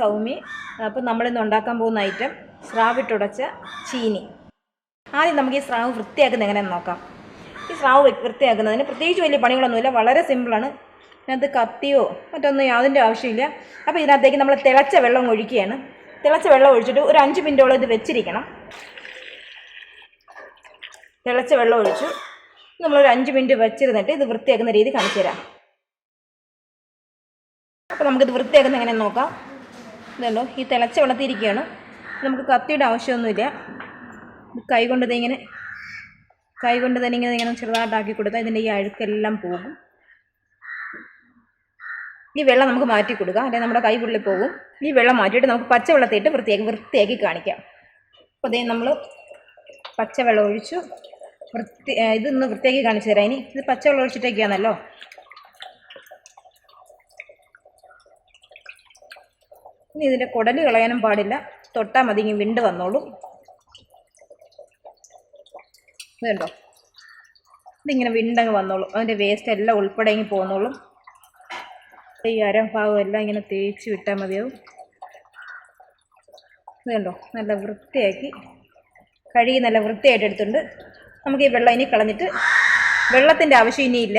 സൗമി. അപ്പോൾ നമ്മളിന്ന് ഉണ്ടാക്കാൻ പോകുന്ന ഐറ്റം സ്രാവിട്ടുടച്ച ചീനി. ആദ്യം നമുക്ക് ഈ സ്രാവ് വൃത്തിയാക്കുന്നത് എങ്ങനെയെന്ന് നോക്കാം. ഈ സ്രാവ് വൃത്തിയാക്കുന്നതിന് പ്രത്യേകിച്ച് വലിയ പണികളൊന്നുമില്ല, വളരെ സിമ്പിളാണ്. ഇതിനകത്ത് കത്തിയോ മറ്റൊന്നും യാതൊരു ആവശ്യമില്ല. അപ്പോൾ ഇതിനകത്തേക്ക് നമ്മൾ തിളച്ച വെള്ളം ഒഴിക്കുകയാണ്. തിളച്ച വെള്ളം ഒഴിച്ചിട്ട് ഒരു 5 മിനിറ്റോളം ഇത് വെച്ചിരിക്കണം. തിളച്ച വെള്ളം ഒഴിച്ചു നമ്മളൊരു 5 മിനിറ്റ് വെച്ചിരുന്നിട്ട് ഇത് വൃത്തിയാക്കുന്ന രീതി കാണിച്ചു തരാം. അപ്പോൾ നമുക്കിത് വൃത്തിയാക്കുന്ന എങ്ങനെയെന്ന് നോക്കാം. ഇതുണ്ടോ, ഈ തിളച്ച വെള്ളത്തിരിക്കുകയാണ്. നമുക്ക് കത്തിയുടെ ആവശ്യമൊന്നുമില്ല. കൈ കൊണ്ട് തന്നെ ഇങ്ങനെ ചെറുതായിട്ടാക്കി കൊടുത്താൽ ഇതിൻ്റെ ഈ അഴുക്കെല്ലാം പോകും. ഈ വെള്ളം നമുക്ക് മാറ്റി കൊടുക്കാം, അല്ലെങ്കിൽ നമ്മുടെ കൈ പുള്ളി പോകും. ഈ വെള്ളം മാറ്റിയിട്ട് നമുക്ക് പച്ചവെള്ളത്തിട്ട് വൃത്തിയാക്കി കാണിക്കാം. അപ്പോൾ അതേ നമ്മൾ പച്ചവെള്ളം ഒഴിച്ചു ഇതൊന്ന് വൃത്തിയാക്കി കാണിച്ചു തരാം. ഇനി ഇത് പച്ചവെള്ളം ഒഴിച്ചിട്ടൊക്കെയാണല്ലോ. ഇനി ഇതിൻ്റെ കുടല് കളയാനും പാടില്ല, തൊട്ടാൽ മതി ഇങ്ങനെ വിണ്ട് വന്നോളും. ഇതുണ്ടോ, ഇതിങ്ങനെ വിണ്ടങ്ങ് വന്നോളും. അതിൻ്റെ വേസ്റ്റ് എല്ലാം ഉൾപ്പെടെ ഇങ്ങനെ പോകുന്നോളും. ഈ അരഭാഗം എല്ലാം ഇങ്ങനെ തേച്ച് വിട്ടാൽ മതിയാവും. ഇതുണ്ടോ, നല്ല വൃത്തിയാക്കി കഴുകി നല്ല വൃത്തിയായിട്ട് എടുത്തിട്ടുണ്ട്. നമുക്ക് ഈ വെള്ളം ഇനി കളഞ്ഞിട്ട്, വെള്ളത്തിൻ്റെ ആവശ്യം ഇനിയില്ല,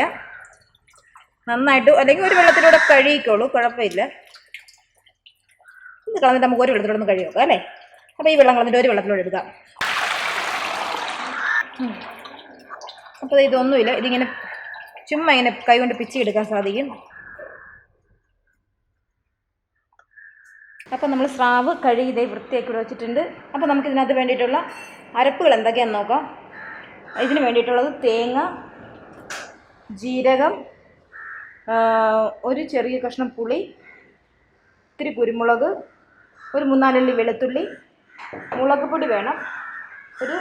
നന്നായിട്ട് അല്ലെങ്കിൽ ഒരു വെള്ളത്തിലൂടെ കഴുകിക്കോളൂ, കുഴപ്പമില്ല. ഇത് കളഞ്ഞിട്ട് നമുക്ക് ഒരു വെള്ളത്തിലൂടെ ഒന്ന് കഴുകി വെക്കാം അല്ലേ. അപ്പോൾ ഈ വെള്ളം കളഞ്ഞിട്ട് ഒരു വെള്ളത്തിലൂടെ എടുക്കാം. അപ്പോൾ ഇതൊന്നുമില്ല, ഇതിങ്ങനെ ചുമ്മാ ഇങ്ങനെ കൈ കൊണ്ട് പിച്ചെടുക്കാൻ സാധിക്കും. അപ്പോൾ നമ്മൾ സ്രാവ് കഴുകി ഇതേ വൃത്തിയാക്കി വെച്ചിട്ടുണ്ട്. അപ്പോൾ നമുക്കിതിനകത്ത് വേണ്ടിയിട്ടുള്ള അരപ്പുകൾ എന്തൊക്കെയാണെന്ന് നോക്കാം. ഇതിന് വേണ്ടിയിട്ടുള്ളത് തേങ്ങ, ജീരകം, ഒരു ചെറിയ കഷ്ണം പുളി, ഇത്തിരി കുരുമുളക്, ഒരു 3-4 അല്ലി വെളുത്തുള്ളി, മുളക് പൊടി വേണം, ഒരു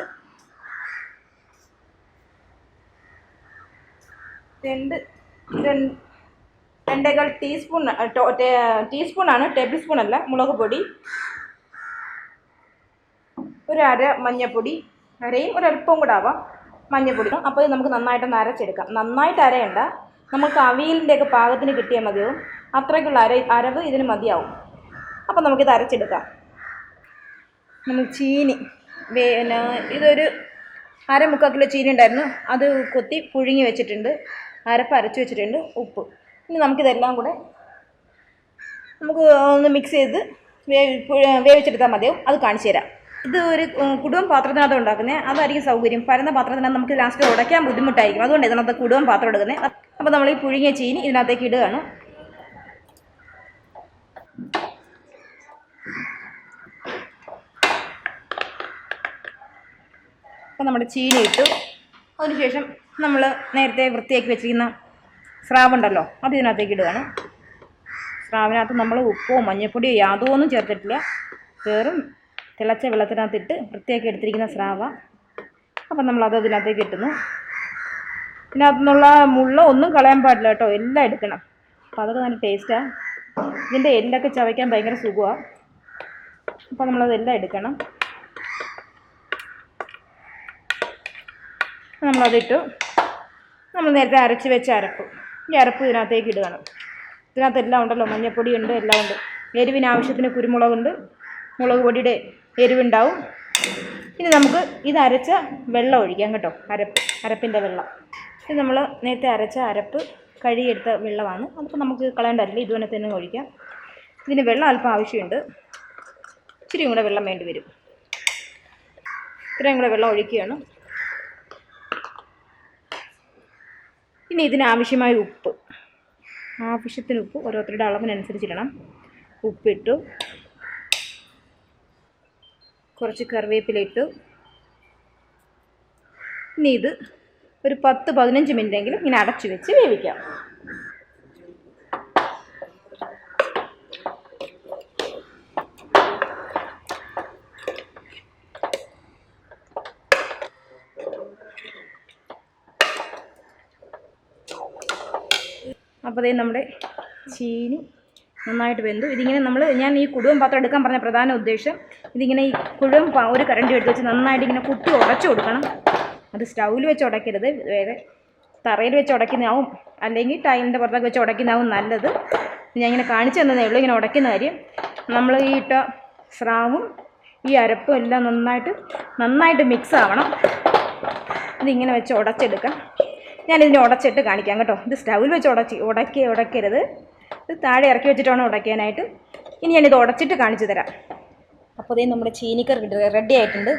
2.25 ടീസ്പൂണാണ്, ടേബിൾ സ്പൂൺ അല്ല മുളക് പൊടി, ഒരു അര മഞ്ഞൾപ്പൊടി, അരയും ഒരല്പവും കൂടെ ആവാം മഞ്ഞൾപ്പൊടി. അപ്പോൾ ഇത് നമുക്ക് നന്നായിട്ടൊന്ന് അരച്ചെടുക്കാം. നന്നായിട്ട് അരയണ്ട, നമുക്ക് അവിയലിൻ്റെയൊക്കെ പാകത്തിന് കിട്ടിയാൽ മതിയാവും. അത്രയ്ക്കുള്ള അരവ് ഇതിന് മതിയാവും. അപ്പോൾ നമുക്കിത് അരച്ചെടുക്കാം. നമ്മൾ ചീനി ഇതൊരു 1/4 കിലോ ചീനി ഉണ്ടായിരുന്നു, അത് കൊത്തി പുഴുങ്ങി വെച്ചിട്ടുണ്ട്, അരപ്പ് അരച്ച് വെച്ചിട്ടുണ്ട്, ഉപ്പ്. ഇനി നമുക്കിതെല്ലാം കൂടെ നമുക്ക് ഒന്ന് മിക്സ് ചെയ്ത് വേവിച്ചെടുത്താൽ മതിയാവും. അത് കാണിച്ചു തരാം. ഇത് ഒരു കുടുവൻ പാത്രത്തിനകത്ത് ഉണ്ടാക്കുന്നത്, അതായിരിക്കും സൗകര്യം. പരന്ന പാത്രത്തിനകത്ത് നമുക്ക് ലാസ്റ്റ് ഉടയ്ക്കാൻ ബുദ്ധിമുട്ടായിരിക്കും, അതുകൊണ്ട് ഇതിനകത്ത് കുടുവൻ പാത്രം എടുക്കുന്നത്. അപ്പോൾ നമ്മൾ ഈ പുഴുങ്ങിയ ചീനി ഇതിനകത്തേക്ക് ഇടുകയാണ്. അപ്പോൾ നമ്മുടെ ചീനി ഇട്ടു. അതിനുശേഷം നമ്മൾ നേരത്തെ വൃത്തിയാക്കി വെച്ചിരിക്കുന്ന സ്രാവുണ്ടല്ലോ, അത് ഇതിനകത്തേക്ക് ഇടുകയാണ്. സ്രാവിനകത്ത് നമ്മൾ ഉപ്പോ മഞ്ഞൾപ്പൊടിയോ യാതൊന്നും ചേർത്തിട്ടില്ല, വെറും തിളച്ച വെള്ളത്തിനകത്തിട്ട് വൃത്തിയാക്കി എടുത്തിരിക്കുന്ന സ്രാവ. അപ്പം നമ്മളത് ഇതിനകത്തേക്ക് ഇട്ടുന്നു. ഇതിനകത്തു നിന്നുള്ള മുള്ള ഒന്നും കളയാൻ പാടില്ല കേട്ടോ, എല്ലാം എടുക്കണം. അപ്പോൾ അതൊക്കെ നല്ല ടേസ്റ്റാണ്. ഇതിൻ്റെ എല്ലൊക്കെ ചവയ്ക്കാൻ ഭയങ്കര സുഖമാണ്. അപ്പോൾ നമ്മളതെല്ലാം എടുക്കണം. നമ്മളതിട്ടു. നമ്മൾ നേരത്തെ അരച്ച് വെച്ച അരപ്പ്, ഈ അരപ്പ് ഇതിനകത്തേക്ക് ഇടുകയാണ്. ഇതിനകത്ത് എല്ലാം ഉണ്ടല്ലോ, മഞ്ഞൾപ്പൊടി ഉണ്ട്, എല്ലാം ഉണ്ട്. എരിവിന് ആവശ്യത്തിന് കുരുമുളകുണ്ട്, മുളക് പൊടിയുടെ എരിവുണ്ടാവും. ഇനി നമുക്ക് ഇത് അരച്ച വെള്ളം ഒഴിക്കാം കേട്ടോ, അരപ്പിൻ്റെ വെള്ളം. ഇത് നമ്മൾ നേരത്തെ അരച്ച അരപ്പ് കഴുകിയെടുത്ത വെള്ളമാണ്. അതിപ്പോൾ നമുക്ക് കളയേണ്ടതില്ല, ഇതുപോലെ തന്നെ ഒഴിക്കാം. ഇതിന് വെള്ളം അല്പം ആവശ്യമുണ്ട്, ഇച്ചിരിയും കൂടെ വെള്ളം വേണ്ടി വരും. ഇത്രയും കൂടെ വെള്ളം ഒഴിക്കുകയാണ്. ഇനി ഇതിനാവശ്യമായ ഉപ്പ്, ആവശ്യത്തിന് ഉപ്പ് ഓരോരുത്തരുടെ അളവിനനുസരിച്ചിടണം. ഉപ്പിട്ടു, കുറച്ച് കറിവേപ്പില ഇട്ടു. ഇനി ഇത് ഒരു 10-15 മിനിറ്റെങ്കിലും ഇങ്ങനെ അടച്ചു വെച്ച് വേവിക്കാം. അപ്പോൾ അതേ നമ്മുടെ ചീനി നന്നായിട്ട് വെന്തു. ഇതിങ്ങനെ ഞാൻ ഈ കുടുവൻ പാത്രം എടുക്കാൻ പറഞ്ഞ പ്രധാന ഉദ്ദേശം, ഇതിങ്ങനെ ഈ കുടുവൻ ഒരു കരണ്ടി എടുത്ത് വെച്ച് നന്നായിട്ട് ഇങ്ങനെ കുത്തി ഉടച്ചു കൊടുക്കണം. അത് സ്റ്റൗവിൽ വെച്ച് ഉടയ്ക്കരുത്, വേറെ തറയിൽ വെച്ച് ഉടയ്ക്കുന്നതാവും, അല്ലെങ്കിൽ ടൈലിൻ്റെ പുറത്തൊക്കെ വെച്ച് ഉടയ്ക്കുന്നതാവും നല്ലത്. ഞാൻ ഇങ്ങനെ കാണിച്ചു തന്നതേ ഉള്ളൂ ഇങ്ങനെ ഉടയ്ക്കുന്ന കാര്യം. നമ്മൾ ഈ ഇട്ട സ്രാവും ഈ അരപ്പും എല്ലാം നന്നായിട്ട് മിക്സ് ആവണം. ഇതിങ്ങനെ വെച്ച് ഉടച്ചെടുക്കാം. ഞാനിതിനെ ഉടച്ചിട്ട് കാണിക്കാം കേട്ടോ. ഇത് സ്റ്റൗവിൽ വെച്ച് ഉടക്കരുത്. ഇത് താഴെ ഇറക്കി വെച്ചിട്ട് വേണം ഉടയ്ക്കാനായിട്ട്. ഇനി ഞാനിത് ഉടച്ചിട്ട് കാണിച്ചു തരാം. അപ്പോൾ ഇതേ നമ്മുടെ ചീനിക്കറി റെഡി ആയിട്ടുണ്ട്.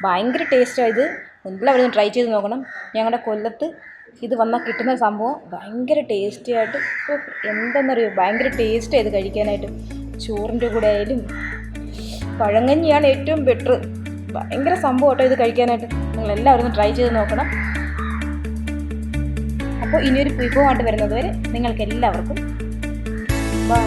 ഭയങ്കര ടേസ്റ്റാണ് ഇത്. എല്ലാവരും ട്രൈ ചെയ്ത് നോക്കണം. ഞങ്ങളുടെ കൊല്ലത്ത് ഇത് വന്നാൽ കിട്ടുന്ന സംഭവം ഭയങ്കര ടേസ്റ്റി ആയിട്ട്. എന്തെന്നറിയോ, ഭയങ്കര ടേസ്റ്റാണ് ഇത് കഴിക്കാനായിട്ട്. ചോറിൻ്റെ കൂടെ ആയാലും പഴങ്കഞ്ഞിയാണ് ഏറ്റവും ബെറ്റർ. ഭയങ്കര സംഭവം കേട്ടോ ഇത് കഴിക്കാനായിട്ട്. നിങ്ങളെല്ലാവരും ട്രൈ ചെയ്ത് നോക്കണം. അപ്പോൾ ഇനിയൊരു വിഭവമായിട്ട് വരുന്നത് വരെ നിങ്ങൾക്ക് എല്ലാവർക്കും ബൈ.